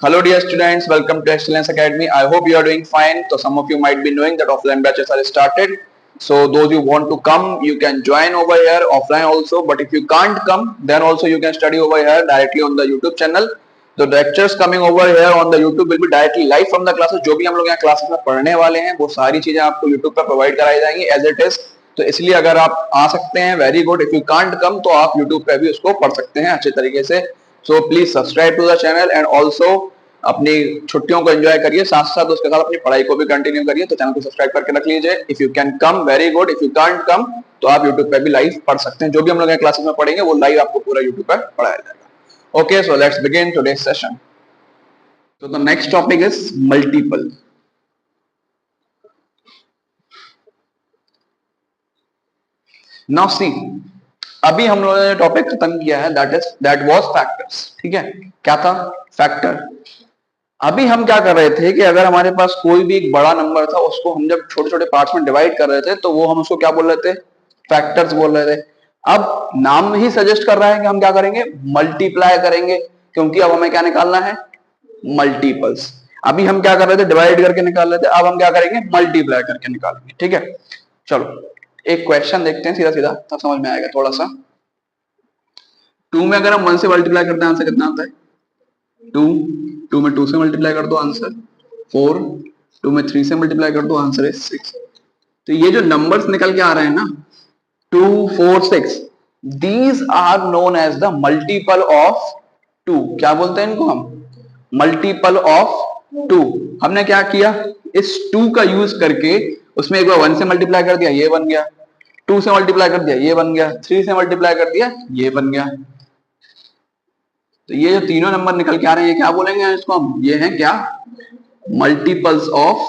Hello dear students, welcome to Excellence Academy. I hope you are doing fine. So some of you might be knowing that offline batches are started. So those you want to come, you can join over here offline also. But if you can't come, then also you can study over here directly on the YouTube channel. The lectures coming over here on the YouTube will be directly live from the classes. जो भी हम लोग यहाँ classes में पढ़ने वाले हैं वो सारी चीजें आपको YouTube पर प्रोवाइड कराई जाएंगी एज इट इज. तो इसलिए अगर आप आ सकते हैं very good. If you can't come तो आप YouTube पे भी उसको पढ़ सकते हैं अच्छे तरीके से. So please subscribe to the channel and also अपनी छुट्टियों को एंजॉय करिए, साथ साथ उसके साथ अपनी पढ़ाई को भी कंटिन्यू करिए. तो चैनल को सब्सक्राइब करके रख लीजिए. If you can come very good, if you can't come तो आप यूट्यूब पे भी लाइव पढ़ सकते हैं. जो भी हम लोग क्लासेस में पढ़ेंगे वो लाइव आपको पूरा यूट्यूब पर पढ़ाया जाएगा. Okay, so let's begin today's session. So the next topic is multiple. Now see, अभी हम लोगों ने टॉपिक खत्म किया है दैट वाज फैक्टर्स. ठीक है, क्या था? फैक्टर. अभी हम क्या कर रहे थे कि अगर हमारे पास कोई भी एक बड़ा नंबर था उसको हम जब छोटे छोटे पार्ट्स में डिवाइड कर रहे थे तो वो हम उसको क्या बोल रहे थे? फैक्टर्स बोल रहे थे. अब नाम ही सजेस्ट कर रहा है कि हम क्या करेंगे? मल्टीप्लाई करेंगे, क्योंकि अब हमें क्या निकालना है? मल्टीपल्स. अभी हम क्या कर रहे थे? डिवाइड करके निकाल रहे थे. अब हम क्या करेंगे? मल्टीप्लाई करके निकालेंगे. ठीक है, चलो एक क्वेश्चन देखते हैं सीधा सीधा, तब समझ में आएगा थोड़ा सा. 2 में अगर हम 1 से मल्टीप्लाई करते हैं आंसर कितना आता है? 2 में 2 से मल्टीप्लाई कर दो आंसर 4. 2 में 3 से मल्टीप्लाई कर दो आंसर है 6. तो ये जो नंबर्स निकल के आ रहे हैं ना 2, 4, 6, these are known as the multiple of 2. क्या बोलते हैं इनको हम? Multiple of 2. हमने क्या किया? इस 2 का यूज करके उसमें एक बार 1 से मल्टीप्लाई कर दिया, ये बन गया. 2 से मल्टीप्लाई कर दिया, ये बन गया. 3 से मल्टीप्लाई कर दिया, ये बन गया. तो ये जो तीनों नंबर निकल के आ रहे हैं ये क्या बोलेंगे इसको हम? ये हैं क्या? Multiples of.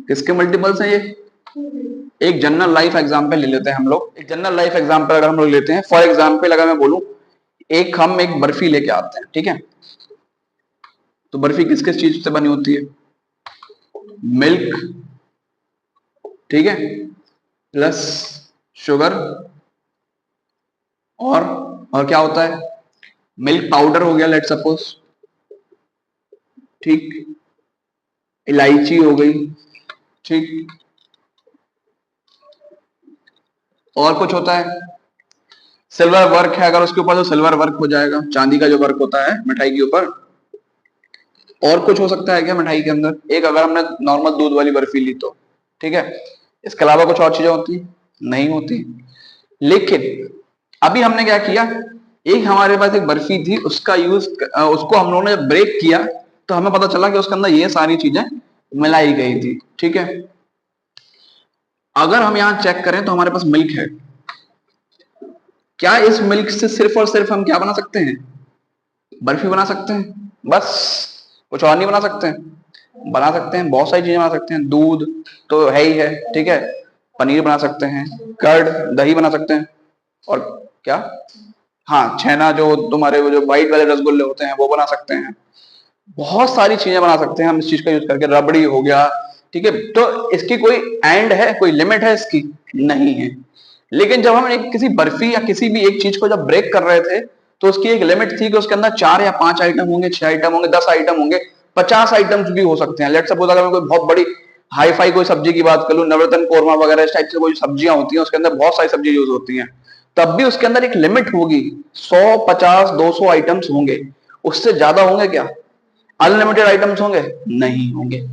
किसके मल्टीपल्स हैं ये? एक जनरल लाइफ एग्जांपल ले लेते हैं हम लोग. एक जनरल लाइफ एग्जांपल अगर हम लोग लेते हैं, फॉर एग्जांपल अगर मैं बोलूं हम एक बर्फी लेके आते हैं. ठीक है, तो बर्फी किस किस चीज से बनी होती है? मिल्क, ठीक है, प्लस शुगर, और क्या होता है? मिल्क पाउडर हो गया लेट सपोज, ठीक, इलायची हो गई, ठीक, और कुछ होता है? सिल्वर वर्क है, अगर उसके ऊपर तो सिल्वर वर्क हो जाएगा, चांदी का जो वर्क होता है मिठाई के ऊपर. और कुछ हो सकता है क्या मिठाई के अंदर? एक अगर हमने नॉर्मल दूध वाली बर्फी ली तो ठीक है, इसके अलावा कुछ और चीजें होती? नहीं होती. लेकिन अभी हमने क्या किया? एक हमारे पास एक बर्फी थी, उसका यूज उसको हम लोगों ने ब्रेक किया तो हमें पता चला कि उसके अंदर ये सारी चीजें मिलाई गई थी. ठीक है, अगर हम यहां चेक करें तो हमारे पास मिल्क है. क्या इस मिल्क से सिर्फ और सिर्फ हम क्या बना सकते हैं? बर्फी बना सकते हैं बस? कुछ और नहीं बना सकते हैं? बना सकते हैं, बहुत सारी चीजें बना सकते हैं. दूध तो है ही है, ठीक है, पनीर बना सकते हैं, कर्ड दही बना सकते हैं, और क्या, हाँ छेना, जो तुम्हारे वो जो व्हाइट वाले रसगुल्ले होते हैं वो बना सकते हैं. बहुत सारी चीजें बना सकते हैं हम इस चीज का यूज करके. रबड़ी हो गया, ठीक है. तो इसकी कोई एंड है, कोई लिमिट है इसकी? नहीं है. लेकिन जब हम किसी बर्फी या किसी भी एक चीज को जब ब्रेक कर रहे थे तो उसकी एक लिमिट थी कि उसके अंदर 4 या 5 आइटम होंगे, 6 आइटम होंगे, 10 आइटम होंगे, 50 आइटम्स भी हो सकते हैं. लेट सपोज अगर मैं कोई बहुत बड़ी हाई फाई कोई सब्जी की बात कर लूं, नवरत्न कोरमा वगैरह इस टाइप से कोई सब्जियां होती हैं, उसके अंदर बहुत सारी सब्जी यूज होती हैं, तब भी उसके अंदर एक लिमिट होगी. 100, 50, 200 आइटम्स होंगे. उससे ज्यादा होंगे क्या? अनलिमिटेड आइटम्स होंगे? नहीं होंगे.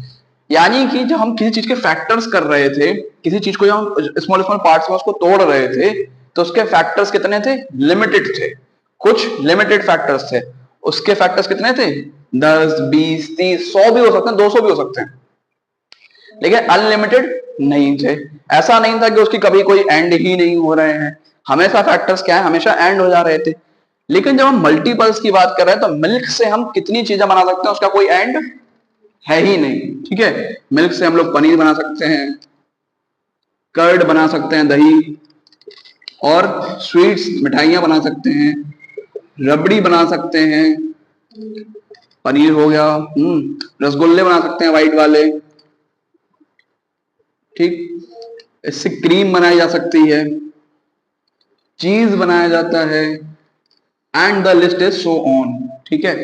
यानी कि जब हम किसी चीज के फैक्टर्स कर रहे थे, किसी चीज को हम स्मॉल स्मॉल पार्ट्स में उसको तोड़ रहे थे, तो उसके फैक्टर्स कितने थे? लिमिटेड थे. कुछ लिमिटेड फैक्टर्स थे. उसके फैक्टर्स कितने थे? 10, 20, 30, 100 भी हो सकते हैं, 200 भी हो सकते हैं, लेकिन अनलिमिटेड नहीं थे. ऐसा नहीं था कि उसकी कभी कोई एंड ही नहीं हो रहे हैं. हमेशा फैक्टर्स क्या है? हमेशा एंड हो जा रहे थे. लेकिन जब हम मल्टीपल्स की बात कर रहे हैं तो मिल्क से हम कितनी चीजें बना सकते हैं? उसका कोई एंड है ही नहीं. ठीक है, मिल्क से हम लोग पनीर बना सकते हैं, कर्ड बना सकते हैं, दही, और स्वीट्स मिठाइयां बना सकते हैं, रबड़ी बना सकते हैं, पनीर हो गया, रसगुल्ले बना सकते हैं व्हाइट वाले, ठीक, इससे क्रीम बनाई जा सकती है, चीज बनाया जाता है, and the list is so on. ठीक है,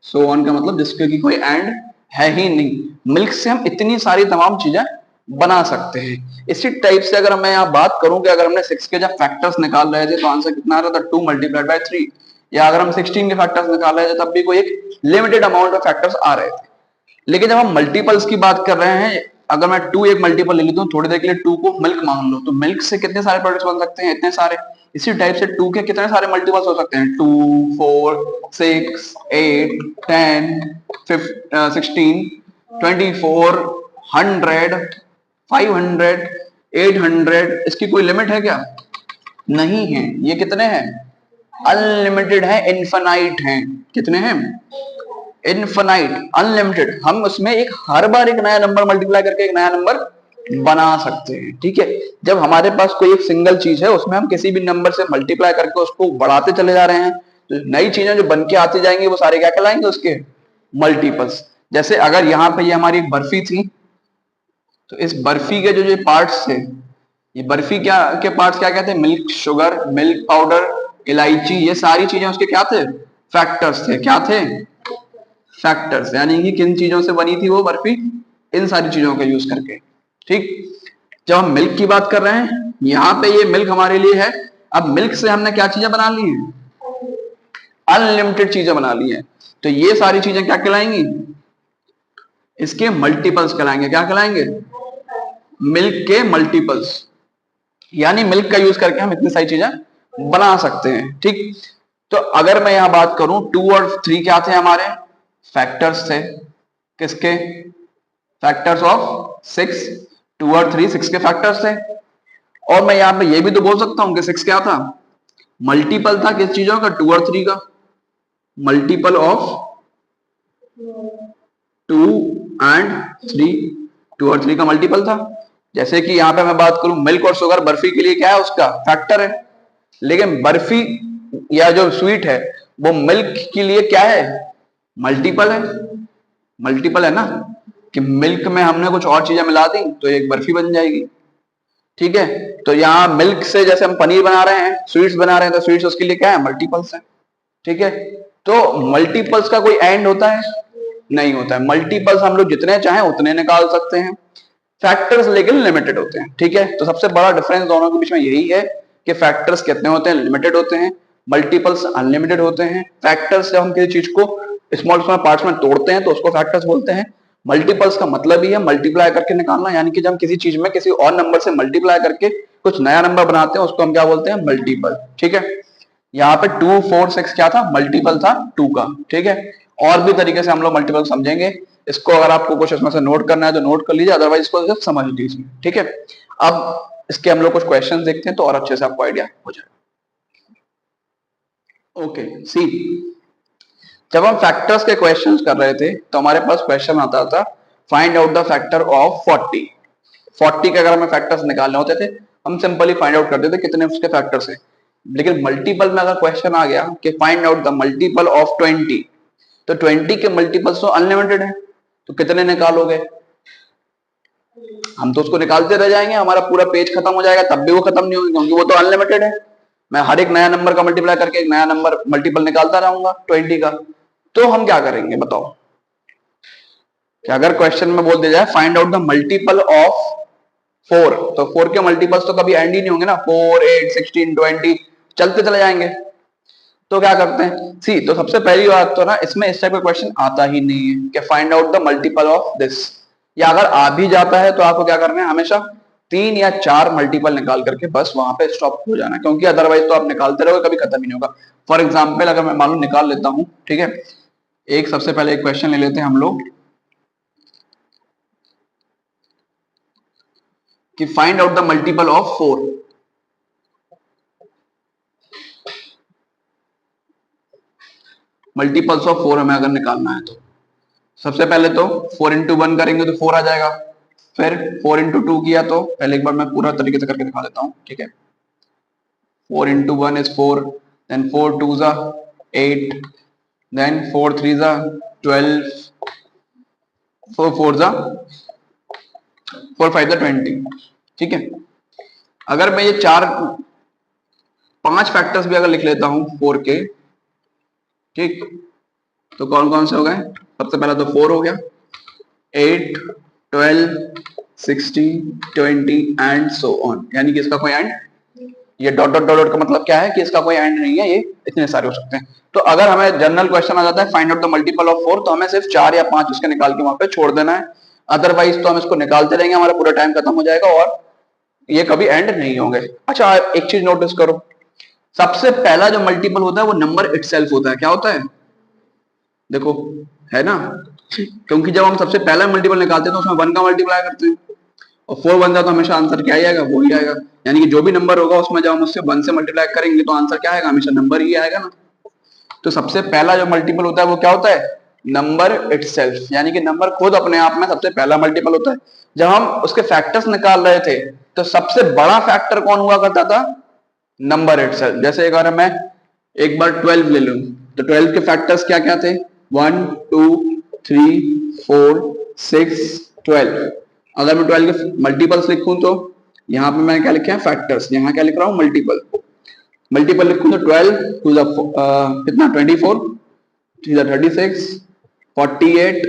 सो ऑन का मतलब जिसके की कोई एंड है ही नहीं। मिल्क से हम इतनी सारी तमाम चीजें बना सकते हैं। इसी टाइप से अगर मैं यहाँ बात करूं कि अगर हमने 6 के जब फैक्टर्स निकाल रहे थे तो आंसर कितना आ रहा था 2 मल्टीप्लाइड बाय 3, या अगर हम 16 के फैक्टर्स निकाल रहे थे तब भी कोई एक लिमिटेड अमाउंट ऑफ फैक्टर्स आ रहे थे। लेकिन जब हम मल्टीपल्स की बात कर रहे हैं, अगर मैं 2 एक मल्टीपल ले लेता हूँ थोड़ी देर के लिए 2 को मिल्क मान लो, तो मिल्क से कितने सारे प्रोडक्ट्स बन सकते हैं, इतने सारे। इसी टाइप से 2 के कितने सारे मल्टीपल्स हो सकते हैं, 2 4 6 8 10 16 24 100 500 800। इसकी कोई लिमिट है क्या? नहीं है। ये कितने हैं? अनलिमिटेड है, इनफाइनाइट हैं। कितने हैं? Infinite, unlimited. हम उसमें एक हर बार एक नया नंबर मल्टीप्लाई करके एक नया नंबर बना सकते हैं। ठीक है, जब हमारे पास कोई एक सिंगल चीज है उसमें हम किसी भी नंबर से मल्टीप्लाई करके उसको बढ़ाते चले जा रहे हैं, तो नई चीजें जो बन के आती जाएंगी वो सारे क्या कहलाएंगे? उसके मल्टीपल्स। जैसे अगर यहाँ पे ये हमारी एक बर्फी थी, तो इस बर्फी के जो पार्ट्स थे, ये बर्फी क्या के पार्ट्स क्या कहते हैं? मिल्क, शुगर, मिल्क पाउडर, इलायची, ये सारी चीजें उसके क्या थे? फैक्टर्स थे। क्या थे? फैक्टर्स। यानी कि किन चीजों से बनी थी वो बर्फी? इन सारी चीजों का यूज करके। ठीक, जब हम मिल्क की बात कर रहे हैं, यहाँ पे ये मिल्क हमारे लिए है। अब मिल्क से हमने क्या चीजें बना ली हैं? अनलिमिटेड चीजें बना ली हैं। तो ये सारी चीजें क्या कहलाएंगी? इसके मल्टीपल्स कहलाएंगे। क्या कहलाएंगे? मिल्क के मल्टीपल्स। यानी मिल्क का यूज करके हम इतनी सारी चीजें बना सकते हैं। ठीक, तो अगर मैं यहां बात करूं 2 और 3 क्या थे हमारे? फैक्टर्स थे। किसके? Factors of 6। 2 और 3 6 के फैक्टर्स थे। और मैं यहां पे ये भी तो बोल सकता हूं कि 6 क्या था? मल्टीपल था किस चीजों का? 2 और 3 का। Multiple of 2 and 3। 2 और 3 का मल्टीपल था। जैसे कि यहां पे मैं बात करूं मिल्क और शुगर, बर्फी के लिए क्या है? उसका फैक्टर है। लेकिन बर्फी या जो स्वीट है वो मिल्क के लिए क्या है? मल्टीपल है। मल्टीपल है ना, कि मिल्क में हमने कुछ और चीजें मिला दी तो एक बर्फी बन जाएगी। ठीक है, तो यहाँ मिल्क से जैसे हम पनीर बना रहे हैं, स्वीट्स बना रहे हैं, तो स्वीट्स उसके लिए क्या है? मल्टीपल्स है। ठीक है, तो मल्टीपल्स का कोई एंड होता है? नहीं होता है। मल्टीपल्स हम लोग जितने चाहें उतने निकाल सकते हैं। फैक्टर्स लेकिन लिमिटेड होते हैं। ठीक है, तो सबसे बड़ा डिफरेंस दोनों के बीच में यही है कि फैक्टर्स कितने होते हैं? लिमिटेड होते हैं। मल्टीपल्स अनलिमिटेड होते हैं। फैक्टर्स से हम किसी चीज को स्मॉल स्मॉल पार्ट्स में तोड़ते हैं तो उसको फैक्टर्स बोलते हैं। मल्टीपल्स का मतलब ही है मल्टीप्लाई करके निकालना, यानी कि जब हम किसी चीज में किसी और नंबर से मल्टीप्लाई करके कुछ नया नंबर बनाते हैं उसको हम क्या बोलते हैं? मल्टीपल। ठीक है, यहाँ पे 2 4 6 क्या था? मल्टीपल था 2 का। ठीक है, और भी तरीके से हम लोग मल्टीपल समझेंगे। इसको अगर आपको कुछ इसमें से नोट करना है तो नोट कर लीजिए, अदरवाइज इसको सिर्फ समझ लीजिए। ठीक है, अब इसके हम लोग कुछ क्वेश्चन देखते हैं तो और अच्छे से आपको आइडिया हो जाएगा। ओके, सी, जब हम फैक्टर्स के क्वेश्चंस कर रहे थे तो हमारे पास क्वेश्चन आता था find out the factor of 40। 40 के अगर हमें फैक्टर्स निकालने होते थे हम सिंपली फाइंड आउट करते थे कितने उसके फैक्टर्स है। लेकिन मल्टीपल में अगर क्वेश्चन आ गया कि find out the multiple of 20, तो 20 के मल्टीपल्स तो अनलिमिटेड है, तो कितने निकालोगे? हम तो उसको निकालते रह जाएंगे, हमारा पूरा पेज खत्म हो जाएगा, तब भी वो खत्म नहीं होगी क्योंकि वो तो अनलिमिटेड है। मैं हर एक नया नंबर का मल्टीप्लाई करके एक नया नंबर मल्टीपल निकालता रहूंगा 20 का। तो हम क्या करेंगे बताओ? कि अगर क्वेश्चन में बोल दिया जाए find out the multiple of 4, तो 4 के मल्टीपल्स तो कभी एंड ही नहीं होंगे ना, 4 8 16 20 चलते चले जाएंगे। तो क्या करते हैं? सी, तो सबसे पहली बात तो ना इसमें इस टाइप का क्वेश्चन आता ही नहीं है कि find out the multiple of this, या अगर आ भी जाता है तो आपको क्या करना है? हमेशा 3 या 4 मल्टीपल निकाल करके बस वहां पे स्टॉप हो जाना, क्योंकि अदरवाइज तो आप निकालते रहोगे कभी खत्म ही नहीं होगा। फॉर एग्जाम्पल अगर मैं मालूम निकाल लेता हूं, ठीक है, एक सबसे पहले एक क्वेश्चन ले लेते हैं हम लोग कि find out the multiple of 4। Multiples of 4 हमें अगर निकालना है तो सबसे पहले तो 4 इंटू 1 करेंगे तो 4 आ जाएगा। फिर 4 इंटू 2 किया तो पहले एक बार मैं पूरा तरीके से करके दिखा देता हूं। ठीक है, 4 इंटू 1 इज 4, देन 4 2 जा 8, देन 4 3 जा 12, 4 4 जा 4 5 जा 20। ठीक है, अगर मैं ये 5 फैक्टर्स भी अगर लिख लेता हूं 4 के, ठीक, तो कौन कौन से हो गए? सबसे पहला तो 4 हो गया, 8, 12, 16, 20 एंड सो ऑन, यानी कि इसका कोई एंड, ये डॉट डॉट डॉट का मतलब क्या है कि इसका कोई एंड नहीं है, ये इतने सारे हो सकते हैं। तो अगर हमें जनरल क्वेश्चन आ जाता है find out the multiple of 4, तो हमें सिर्फ 4 या 5 उसके निकाल के वहां पे छोड़ देना है, अदरवाइज तो हम इसको निकालते रहेंगे, हमारा पूरा टाइम खत्म हो जाएगा और ये कभी एंड नहीं होंगे। अच्छा, एक चीज नोटिस करो, सबसे पहला जो मल्टीपल होता है वो नंबर इटसेल्फ होता है। क्या होता है? देखो, है ना, क्योंकि जब हम सबसे पहला मल्टीपल निकालते हैं तो उसमें 1 का मल्टीप्लाई करते हैं और 4 बन जाए तो हमेशा आंसर क्या ही आएगा? वो ही आएगा। यानी कि जो भी नंबर होगा उसमें जब हम उससे 1 से मल्टीप्लाई करेंगे तो आंसर क्या आएगा? हमेशा नंबर ही आएगा ना। तो सबसे पहला जो मल्टीपल होता है वो क्या होता है? नंबर इटसेल्फ, यानी कि नंबर खुद अपने आप में सबसे पहला मल्टीपल होता है। जब हम उसके फैक्टर्स निकाल रहे थे तो सबसे बड़ा फैक्टर कौन हुआ करता था? Number itself. जैसे अगर मैं एक बार 12 ले लूं तो 12 के फैक्टर्स क्या क्या थे? 1, 2, 3, 4, 6, 12। अगर मैं 12 के मल्टीपल्स लिखूं तो यहां पे मैंने क्या लिखा है? फैक्टर्स। यहां क्या लिख रहा हूं? मल्टीपल। मल्टीपल लिखूं तो 12 टू द कितना? 24, 3 द 36, 48,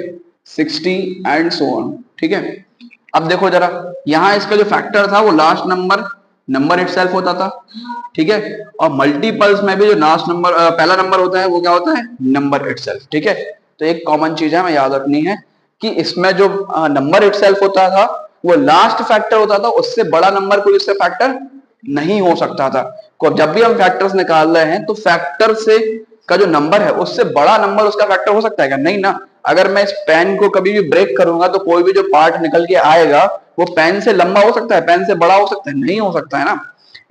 60 एंड सो ऑन। ठीक है, अब देखो जरा, यहां इसका जो फैक्टर था वो लास्ट नंबर नंबर इटसेल्फ होता था। ठीक है, और मल्टीपल्स में भी जो लास्ट नंबर पहला नंबर होता है वो क्या होता है? Number itself. ठीक है, तो एक कॉमन चीज है हमें याद रखनी है कि इसमें जो नंबर इटसेल्फ होता था वो लास्ट फैक्टर होता था, उससे बड़ा नंबर कोई उससे फैक्टर नहीं हो सकता था। जब भी हम फैक्टर्स निकाल रहे हैं तो फैक्टर से का जो नंबर है उससे बड़ा नंबर उसका फैक्टर हो सकता है क्या? नहीं ना। अगर मैं इस पेन को कभी भी ब्रेक करूंगा तो कोई भी जो पार्ट निकल के आएगा वो पेन से लंबा हो सकता है, पेन से बड़ा हो सकता है? नहीं हो सकता है ना।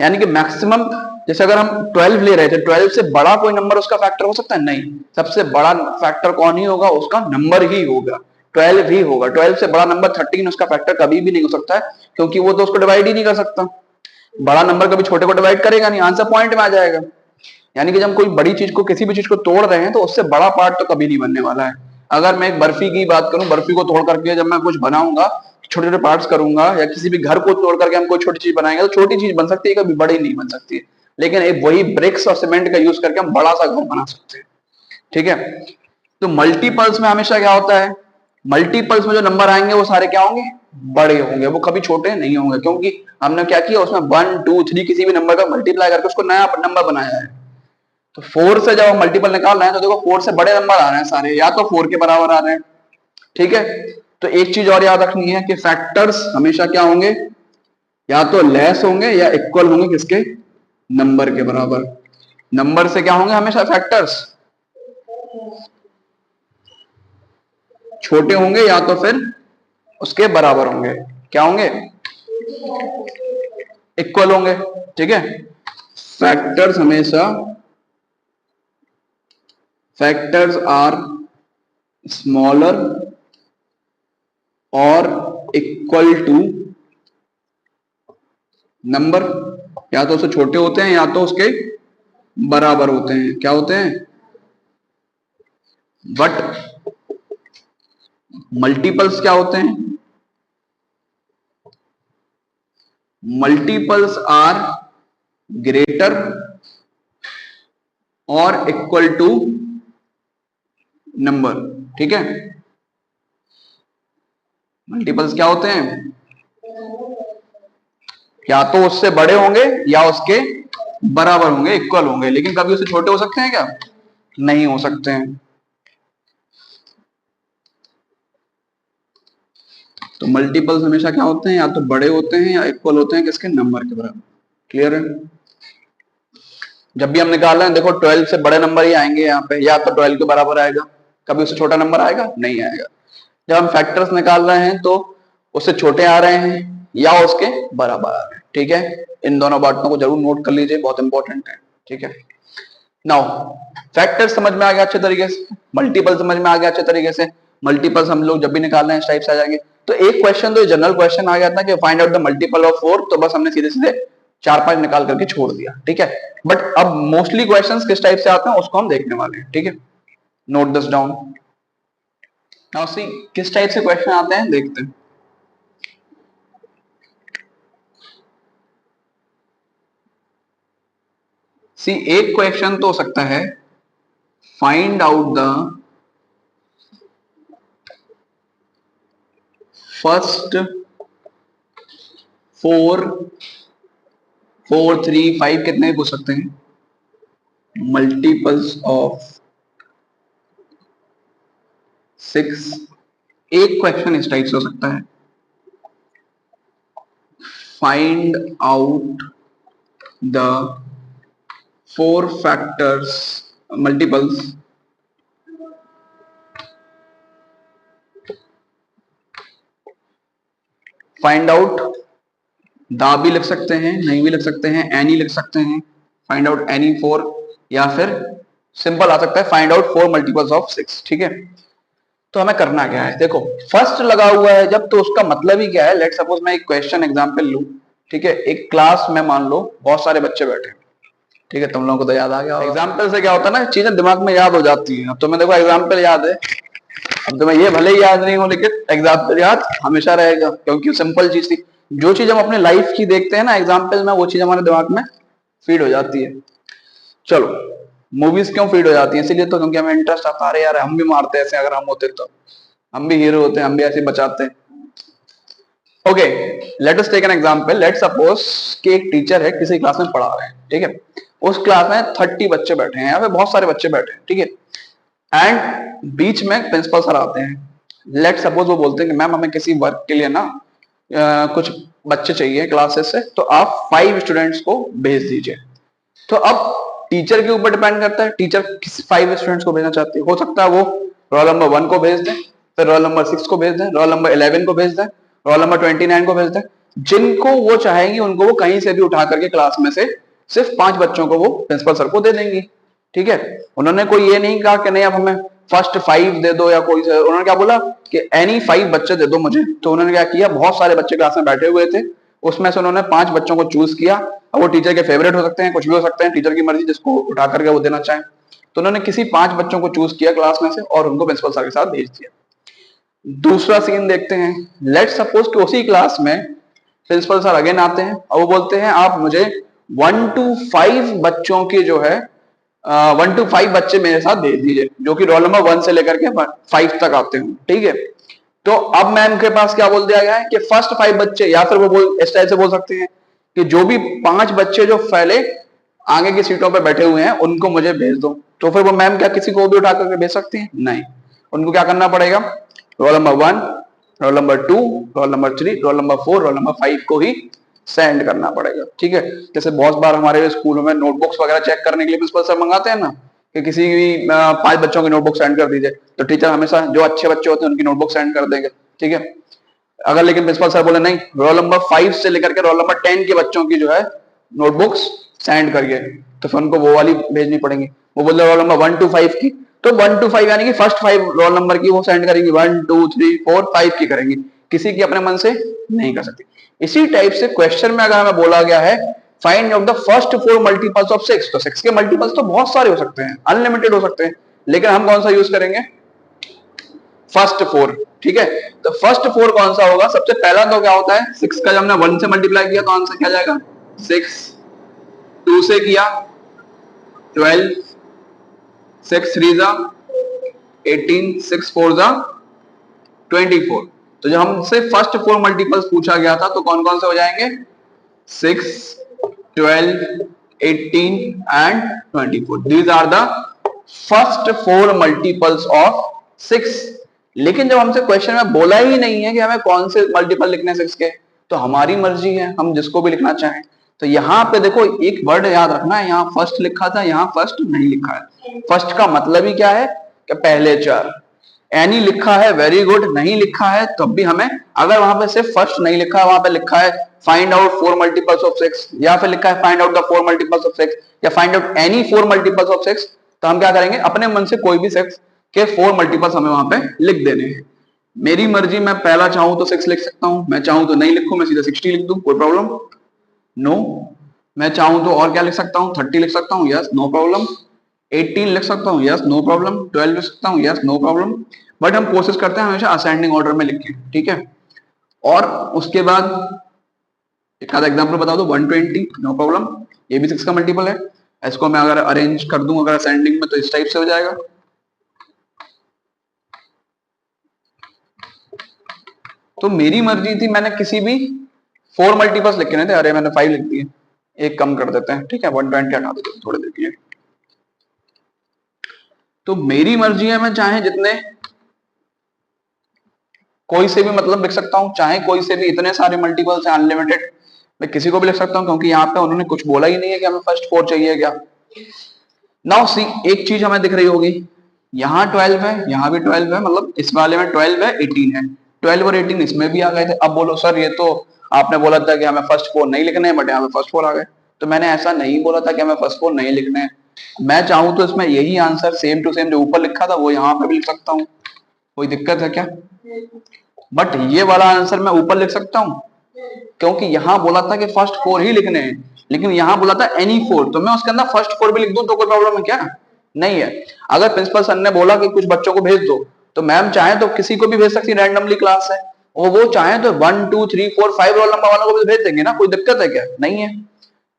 यानी कि मैक्सिमम, जैसे अगर हम 12 ले रहे थे, 12 से बड़ा कोई नंबर उसका फैक्टर हो सकता है? नहीं। सबसे बड़ा फैक्टर कौन ही होगा? उसका नंबर ही होगा, 12 ही होगा। 12 से बड़ा नंबर 13 उसका फैक्टर कभी भी नहीं हो सकता है, क्योंकि वो तो उसको डिवाइड ही नहीं कर सकता। बड़ा नंबर कभी छोटे को डिवाइड करेगा नहीं, आंसर पॉइंट में आ जाएगा। यानी कि जब हम कोई बड़ी चीज को, किसी भी चीज को तोड़ रहे हैं तो उससे बड़ा पार्ट तो कभी नहीं बनने वाला है। अगर मैं एक बर्फी की बात करूं, बर्फी को तोड़ करके जब मैं कुछ बनाऊंगा, छोटे छोटे पार्ट्स करूंगा, या किसी भी घर को तोड़ करके हम कोई छोटी चीज बनाएंगे तो छोटी चीज बन सकती है, कभी बड़ी नहीं बन सकती है। लेकिन एक वही ब्रिक्स और सीमेंट का यूज करके हम बड़ा सा घर बना सकते हैं। ठीक है, तो मल्टीपल्स में हमेशा क्या होता है? मल्टीपल्स में जो नंबर आएंगे वो सारे क्या होंगे? बड़े होंगे, वो कभी छोटे नहीं होंगे, क्योंकि हमने क्या किया? उसमें 1, 2, 3 किसी भी नंबर का मल्टीप्लाई करके उसको नया नंबर बनाया है। तो 4 से जब हम मल्टीपल निकाल रहे हैं तो देखो 4 से बड़े नंबर आ रहे हैं सारे, या तो 4 के बराबर आ रहे हैं। ठीक है, तो एक चीज और याद रखनी है कि फैक्टर्स हमेशा क्या होंगे? या तो लेस होंगे या इक्वल होंगे किसके? नंबर के बराबर। नंबर से क्या होंगे हमेशा? फैक्टर्स छोटे होंगे या तो फिर उसके बराबर होंगे। क्या होंगे? इक्वल होंगे। ठीक है, फैक्टर्स हमेशा, फैक्टर्स आर स्मॉलर और इक्वल टू नंबर, या तो उससे छोटे होते हैं या तो उसके बराबर होते हैं। क्या होते हैं? बट मल्टीपल्स क्या होते हैं? मल्टीपल्स आर ग्रेटर और इक्वल टू नंबर। ठीक है, मल्टीपल्स क्या होते हैं? या तो उससे बड़े होंगे या उसके बराबर होंगे, इक्वल होंगे, लेकिन कभी उससे छोटे हो सकते हैं क्या? नहीं हो सकते हैं। तो मल्टीपल्स हमेशा क्या होते हैं? या तो बड़े होते हैं या इक्वल होते हैं किसके? नंबर के बराबर। क्लियर है? जब भी हम निकाल रहे हैं देखो 12 से बड़े नंबर ही आएंगे यहाँ पे, या तो 12 के बराबर आएगा, कभी उससे छोटा नंबर आएगा? नहीं आएगा। जब हम फैक्टर्स निकाल रहे हैं तो उससे छोटे आ रहे हैं या उसके बराबर आ रहे हैं। ठीक है, इन दोनों बातों को जरूर नोट कर लीजिए, बहुत इंपॉर्टेंट है। ठीक है, नाउ फैक्टर्स समझ में आ गया अच्छे तरीके से, मल्टीपल समझ में आ गया अच्छे तरीके से। मल्टीपल्स हम लोग जब भी निकाल रहे हैं इस टाइप से आ जाएंगे। तो एक क्वेश्चन तो जनरल क्वेश्चन आ गया था कि find out the multiple of 4, तो बस हमने सीधे सीधे 4-5 निकाल करके छोड़ दिया। ठीक है, बट अब मोस्टली क्वेश्चंस किस टाइप से आते हैं उसको हम देखने वाले हैं। ठीक है, note this down. Now see किस टाइप से क्वेश्चन आते हैं देखते हैं। सी एक क्वेश्चन तो हो सकता है फाइंड आउट द फर्स्ट 4 4 3 5 कितने पूछ सकते हैं? Multiples of 6। एक क्वेश्चन इस टाइप से हो सकता है, find out the 4 factors multiples find out, दा भी लिख सकते हैं, नहीं भी लिख सकते हैं, एनी लिख सकते हैं, फाइंड आउट एनी 4, या फिर सिंपल आ सकता है फाइंड आउट 4 मल्टीपल्स ऑफ 6। ठीक है, तो हमें करना क्या है? देखो फर्स्ट लगा हुआ है जब, तो उसका मतलब ही क्या है? लेट सपोज मैं एक क्वेश्चन एग्जांपल लूं, ठीक है, एक क्लास में मान लो बहुत सारे बच्चे बैठे, ठीक है, तुम लोगों को तो याद आ गया। एग्जाम्पल से क्या होता है ना, चीजें दिमाग में याद हो जाती है। अब तुम्हें देखो एग्जाम्पल याद है, अब तुम्हें ये भले ही याद नहीं हो, लेकिन एग्जाम्पल याद हमेशा रहेगा, क्योंकि सिंपल चीज थी। जो चीज हम अपने लाइफ की देखते हैं ना एग्जाम्पल में, वो चीज हमारे दिमाग में फीड हो जाती है। चलो, मूवीज क्यों फीड हो जाती है? इसीलिए तो क्योंकि हमें इंटरेस्ट आता है, अरे यार हम भी मारते ऐसे, अगर हम होते तो हम भी हीरो होते, हम भी ऐसे बचाते। Okay, let us take an example. Let suppose कि एक टीचर है, किसी क्लास में पढ़ा रहे हैं, ठीक है, उस क्लास में 30 बच्चे बैठे हैं, यहाँ पे बहुत सारे बच्चे बैठे हैं, ठीक है, एंड बीच में प्रिंसिपल सर आते हैं। लेट सपोज वो बोलते हैं कि मैम हमें किसी वर्क के लिए ना कुछ बच्चे चाहिए क्लासेस से, तो आप 5 स्टूडेंट्स को भेज दीजिए। तो अब टीचर के ऊपर डिपेंड करता है, टीचर किस 5 स्टूडेंट्स को भेजना चाहती है। हो सकता है वो रोल नंबर 1 को भेज दें, फिर रोल नंबर 6 को भेज दें, रोल नंबर 11 को भेज दें, रोल नंबर 29 को भेज दें। जिनको वो चाहेंगी उनको वो कहीं से भी उठा करके क्लास में से सिर्फ 5 बच्चों को वो प्रिंसिपल सर को दे देंगी। ठीक है, उन्होंने कोई ये नहीं कहा कि नहीं अब हमें फर्स्ट 5 दे दो या कोई, उन्होंने क्या बोला कि एनी 5 बच्चे दे दो मुझे। तो उन्होंने क्या किया, बहुत सारे बच्चे क्लास में बैठे हुए थे, उसमें से उन्होंने 5 बच्चों को चूज किया। अब वो टीचर के फेवरेट हो सकते हैं, कुछ भी हो सकते हैं, टीचर की मर्जी, जिसको उठा करके वो देना चाहे। तो उन्होंने किसी 5 बच्चों को चूज किया क्लास में से और उनको प्रिंसिपल सर के साथ भेज दिया। दूसरा सीन देखते हैं। लेट सपोज कि उसी क्लास में प्रिंसिपल सर अगेन आते हैं और वो बोलते हैं आप मुझे 1 to 5 बच्चों की जो है 1 to 5 बच्चे मेरे साथ भेज दीजिए, जो कि रोल नंबर 1 से लेकर के 5 तक आते हो। ठीक है, तो अब मैम के पास क्या बोल दिया गया है कि फर्स्ट 5 बच्चे, या फिर वो बोल इस टाइप से बोल सकते हैं कि जो भी 5 बच्चे जो पहले आगे की सीटों पर बैठे हुए हैं उनको मुझे भेज दो। तो फिर वो मैम क्या किसी को भी उठा करके भेज सकती हैं? नहीं, उनको क्या करना पड़ेगा, roll number 1, roll number 2, roll number 3, roll number 4, roll number 5 को ही सेंड करना पड़ेगा। ठीक है, जैसे बहुत बार हमारे स्कूलों में नोटबुक्स वगैरह चेक करने के लिए प्रिंसिपल सर मंगाते हैं ना कि किसी भी 5 बच्चों की नोटबुक सेंड कर दीजिए, तो टीचर हमेशा जो अच्छे बच्चे होते हैं उनकी नोटबुक सेंड कर देंगे। ठीक है, अगर लेकिन प्रिंसिपल सर बोले नहीं, रोल नंबर 5 से लेकर के रोल नंबर 10 के बच्चों की जो है नोटबुक्स सेंड करिए, तो फिर उनको वो वाली भेजनी पड़ेंगी। वो बोल रहे रोल नंबर 1 to 5 की, तो 1 to 5 यानी कि फर्स्ट 5 रोल नंबर की वो सेंड करेंगी, 1 2 3 4 5 की करेंगी, किसी की अपने मन से नहीं कर सकती। इसी टाइप से क्वेश्चन में अगर हमें बोला गया है find out the first 4 multiples of 6, तो 6 के मल्टीपल्स तो बहुत सारे हो सकते हैं, अनलिमिटेड हो सकते हैं, लेकिन हम कौन सा यूज करेंगे, फर्स्ट 4। ठीक है, तो फर्स्ट 4 कौन सा होगा? सबसे पहला तो क्या होता है, 6 का जब हमने 1 से मल्टीप्लाई किया तो आंसर क्या जाएगा 6, 2 से किया 12, 6 3 जा 18, 6 4 जा 24। तो जब हमसे फर्स्ट 4 मल्टीपल्स पूछा गया था तो कौन कौन से हो जाएंगे, 6, 12, 18 and 24। These are the first 4 multiples of 6। लेकिन जब हमसे क्वेश्चन में बोला ही नहीं है कि हमें कौन से मल्टीपल लिखने 6 के, तो हमारी मर्जी है, हम जिसको भी लिखना चाहें। तो यहाँ पे देखो एक वर्ड याद रखना है, यहाँ फर्स्ट लिखा था, यहाँ फर्स्ट नहीं लिखा है। फर्स्ट का मतलब ही क्या है कि पहले 4। एनी लिखा है, वेरी गुड, नहीं लिखा है तब भी हमें, अगर वहां पे सिर्फ फर्स्ट नहीं लिखा है, वहां पे लिखा है फाइंड आउट 4 मल्टीपल्स ऑफ 6, या फिर लिखा है find out the 4 multiples of 6, या find out any 4 multiples of 6, तो हम क्या करेंगे, अपने मन से कोई भी 6 के 4 मल्टीपल्स हमें वहां पे लिख देने हैं। मेरी मर्जी, मैं पहला चाहूं तो 6 लिख सकता हूं, मैं चाहूं तो नहीं लिखूं, मैं सीधा 60 लिख दूं, कोई प्रॉब्लम नो। मैं चाहूं तो और क्या लिख सकता हूं, 30 लिख सकता हूं, यस नो प्रॉब्लम। 18 लिख सकता हूं, यस नो प्रॉब्लम। 12 लिख सकता हूं, यस नो प्रॉब्लम। बट हम कोशिश करते हैं हमेशा असेंडिंग ऑर्डर में लिखें। ठीक है, और उसके बाद एक आधा एग्जांपल बता दो, 120 नो प्रॉब्लम, ये भी 6 का मल्टीपल है। इसको मैं अगर अरेंज कर दूं अगर असेंडिंग में, तो इस टाइप से हो जाएगा, तो मेरी मर्जी थी, मैंने किसी भी 4 मल्टीपल्स लिखे नहीं थे, अरे मैंने 5 लिख दिए। एक कम कर देते हैं, ठीक है, 120 हटा देते हैं थोड़ी देर के लिए। तो मेरी मर्जी है, मैं चाहे जितने कोई से भी मतलब लिख सकता हूं, चाहे कोई से भी इतने सारे मल्टीपल्स हैं अनलिमिटेड, मैं किसी को भी लिख सकता हूं, क्योंकि यहाँ पे उन्होंने कुछ बोला ही नहीं है कि हमें फर्स्ट 4 चाहिए क्या। नाउ सी, एक चीज हमें दिख रही होगी, यहाँ 12 है, यहाँ भी 12 है, मतलब इस वाले में 12 है, 18 है, 12 और 18 इसमें भी आ गए थे। अब बोलो सर ये तो आपने बोला था कि हमें फर्स्ट 4 नहीं लिखने हैं, बट यहाँ पे फर्स्ट 4 आ गए। तो मैंने ऐसा नहीं बोला था कि हमें फर्स्ट 4 नहीं लिखने हैं। मैं चाहूं तो इसमें यही आंसर सेम टू सेम जो ऊपर लिखा था वो यहाँ पे भी लिख सकता हूँ, कोई दिक्कत है क्या। बट ये वाला आंसर मैं ऊपर लिख सकता हूँ, क्योंकि यहां बोला था कि फर्स्ट 4 ही लिखने हैं, लेकिन यहां बोला था एनी 4, तो मैं उसके अंदर फर्स्ट 4 भी लिख दूं तो कोई प्रॉब्लम है क्या? नहीं है। अगर प्रिंसिपल सर ने बोला कि कुछ बच्चों को भेज दो, तो मैम चाहे तो किसी को भी भेज सकती है रैंडमली क्लास से, और वो चाहे तो 1 2 3 4 5 रोल नंबर वालों को भी भेज देंगे ना, कोई दिक्कत है क्या? नहीं है।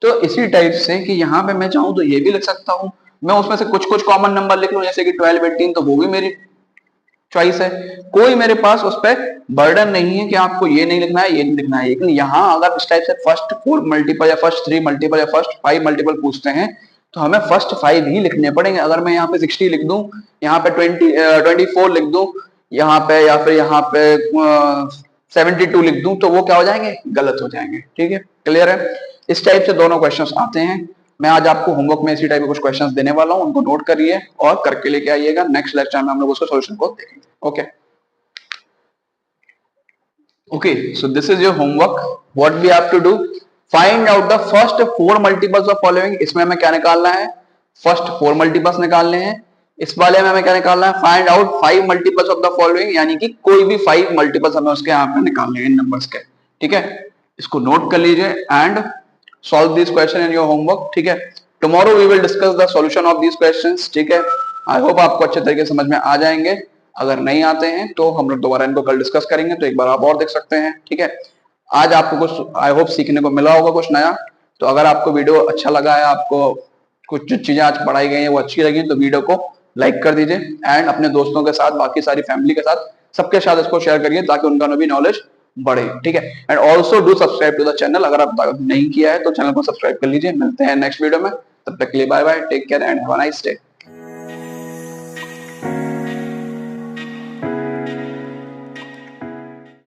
तो इसी टाइप से कि यहाँ पे मैं चाहूँ तो ये भी लिख सकता हूँ, मैं उसमें से कुछ कुछ कॉमन नंबर लिख लूं, जैसे कि 12 18, तो वो भी मेरी चॉइस है, कोई मेरे पास उस पर बर्डन नहीं है कि आपको ये नहीं लिखना है, ये नहीं लिखना है। लेकिन यहाँ अगर इस टाइप से फर्स्ट 4 मल्टीपल या फर्स्ट 3 मल्टीपल या फर्स्ट 5 मल्टीपल पूछते हैं, तो हमें फर्स्ट 5 ही लिखने पड़ेंगे। अगर मैं यहाँ पे 60 लिख दूं, यहाँ पे 24 लिख दूं, यहाँ पे या फिर यहाँ पे 72 लिख दूं, तो वो क्या हो जाएंगे? गलत हो जाएंगे। ठीक है, क्लियर है। इस टाइप से दोनों क्वेश्चंस आते हैं। मैं आज आपको होमवर्क में इसी टाइप के कुछ क्वेश्चंस देने वाला हूं, उनको नोट करिए और करके लेके आइएगा। नेक्स्ट लेक्चर में हम लोग उसका सॉल्यूशन को देखेंगे। Okay okay, so this is your homework. What we have to do, find out the first 4 multiples of following। इसमें हमें क्या निकालना है? फर्स्ट 4 मल्टीपल्स निकालने हैं। इस वाले में हमें क्या निकालना है? Find out 5 multiples of the following, यानी कि कोई भी 5 मल्टीपल्स हमें उसके यहाँ पे निकालने हैं इन नंबर्स के। ठीक है, इसको नोट कर लीजिए and solve this question in your homework. ठीक है, tomorrow we will discuss the solution of this questions. ठीक है, आई होप आपको अच्छे तरीके से समझ में आ जाएंगे। अगर नहीं आते हैं तो हम लोग दोबारा इनको कल डिस्कस करेंगे, तो एक बार आप और देख सकते हैं। ठीक है, आज आपको कुछ आई होप सीखने को मिला होगा कुछ नया। तो अगर आपको वीडियो अच्छा लगा है, आपको कुछ जो चीजें आज पढ़ाई गई है वो अच्छी लगी, तो वीडियो को लाइक कर दीजिए एंड अपने दोस्तों के साथ, बाकी सारी फैमिली के साथ, सबके साथ इसको शेयर करिए ताकि उनका भी नॉलेज बढ़े। ठीक है, and also do subscribe to the channel. अगर आप नहीं किया है तो चैनल को सब्सक्राइब कर लीजिए। मिलते हैं नेक्स्ट वीडियो में, तब तक के लिए bye bye, take care and have a nice day.